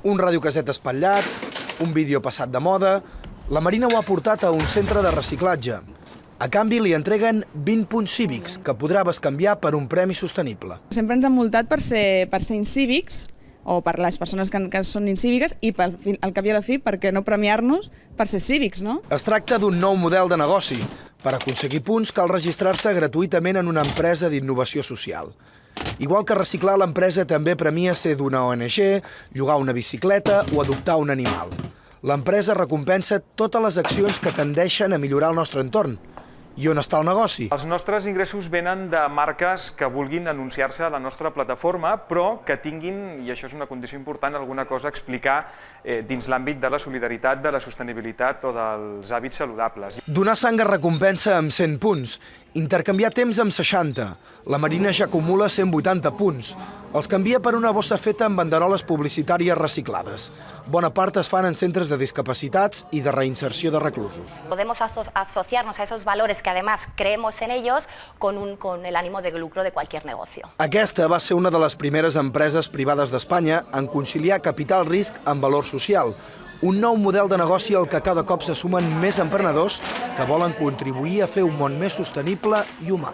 Un radiocasset espatllat, un vídeo passat de moda... La Marina ho ha portat a un centre de reciclatge. A canvi li entreguen 20 punts cívics que podrà bescanviar per un premi sostenible. Sempre ens han multat per ser incívics, o per les persones que són incíviques, i al cap i a la fi, per què no premiar-nos per ser cívics, no? Es tracta d'un nou model de negoci. Per aconseguir punts cal registrar-se gratuïtament en una empresa d'innovació social. Igual que reciclar, l'empresa també premia ser d'una ONG, llogar una bicicleta o adoptar un animal. L'empresa recompensa totes les accions que tendeixen a millorar el nostre entorn. I on està el negoci? Els nostres ingressos venen de marques que vulguin anunciar-se a la nostra plataforma, però que tinguin, i això és una condició important, alguna cosa a explicar dins l'àmbit de la solidaritat, de la sostenibilitat o dels hàbits saludables. Donar sang es recompensa amb 100 punts, intercanviar temps amb 60. La Marina ja acumula 180 punts. Els canvia per una bossa feta amb banderoles publicitàries reciclades. Bona part es fan en centres de discapacitats i de reinserció de reclusos. Podemos asociarnos a esos valores que además creemos en ellos con el ánimo de lucro de cualquier negocio. Aquesta va ser una de les primeres empreses privades d'Espanya en conciliar capital risc amb valor social. Un nou model de negoci al que cada cop se sumen més emprenedors que volen contribuir a fer un món més sostenible i humà.